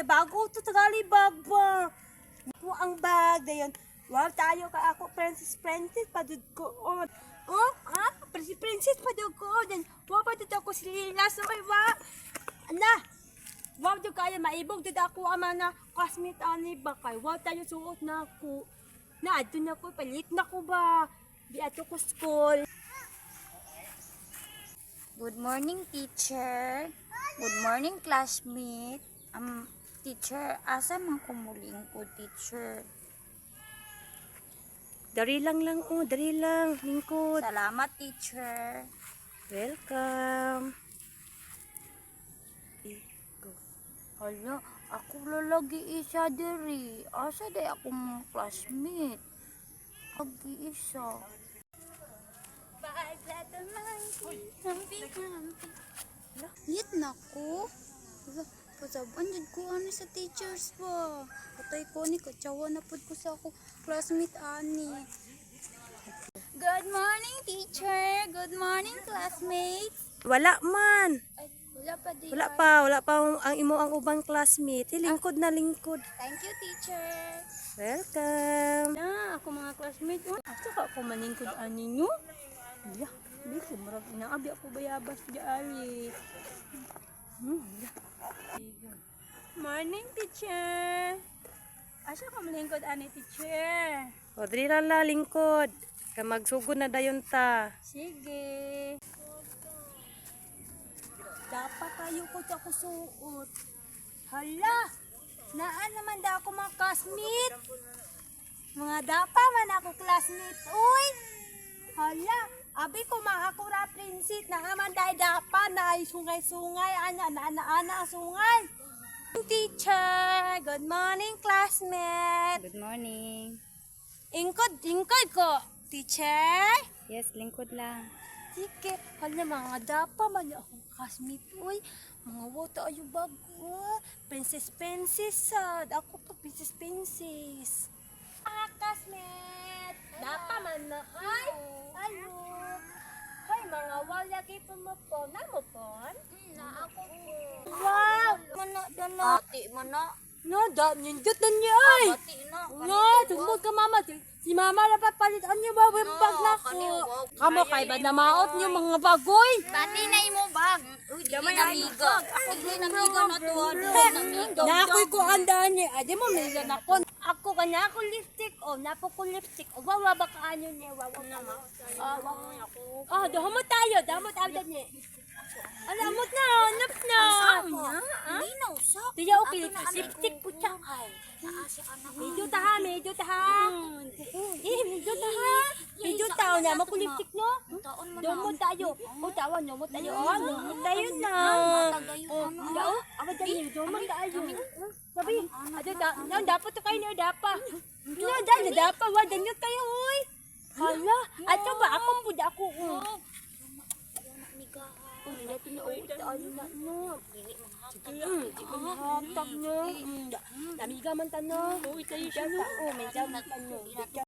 na bago to tagali bag ba. Ako ang bag dayon. Wow, tayo ka ako princess padud ko on. Oh, ha? Princess padud ko on. Wow, padud ako si Lila so ay wa. Ana. Wow, do kaya maibog did ako ama na classmate ani ba kay. Wow, tayo suot na ako. Na adto na ko palit na ko ba. Di ato ko school. Good morning, teacher. Good morning, classmate. Teacher, asa man kumuling ko, teacher? Dari lang, lingkod. Salamat, teacher. Welcome. Hala, ako lalagi isa diri. Asa day ako mga classmate? Lagi isa. Hit na ko. Pasaban jud ko ani sa teachers ba. Patay ko ni katsawa na pud ko sa ako classmate ani. Good morning, teacher. Good morning, classmates. Wala man. Ay, wala pa di. Wala pa ang imo ang ubang classmate. Lingkod na lingkod. Thank you, teacher. Welcome. Na, ako mga classmates. Asa ka ako maningkod ani nyo? Yeah, di ko marag inaabi ako bayabas di ali. Morning, teacher. Asa ka maningkod ani, teacher? O, diri la lingkod. Ka magsugod na dayon ta. Sige. Dapat tayo ko ako suot. Hala! Naan naman da ako mga classmate. Mga dapa man ako classmate. Uy! Hala! Abi ko makakura prinsit na aman dahil dapa na ay sungay-sungay. Ana sungay. Teacher! Good morning, classmate. Good morning. Ingkod ko. Teacher? Yes, lingkod lang. Sige. Hala, mga dapa man akong classmate. Uy! Mga wata ayo bago. Princess. Ako to princess. Classmate. Dapa man na. Ay! Ano? Hoy, mga wala kay pumapon. Namupon? Na ako po. Wow! Dala. Ati mo na. No, nindot na niya ay! Ati na. No, tumod ka mama. Si mama dapat palitan niyo ba yung bag na ko? Kamo kay ba namaot niyo mga bagoy? Dati na imo bag. Uy, di namiga. Ako di namiga na to. Namiga. Nakoy ko andaan niya. Adi mo may na ko. Ako kanya ako lipstick. Oh, napo ko lipstick. Oh, wawa ba kaanyo niya? Wawa na ma. Ah, dahomot tayo niya. Alamot na, hanap na. Hindi na usap. Tiya okay, lipstick po siya kay. Medyo taha. Medyo taha na. Makulipstick no? Dumot tayo. O, tawan, dumot tayo. O, dumot tayo na. O, ako dyan, dumot tayo. Sabi, dapat to kayo na, dapa. Dapa, wadan nyo kayo, oy. Hala, ato ba, ako po, ako. Dito na tayo na no. Hatak no. Namiga man ta no. Uy tayo siya no. Oh, may jamat no.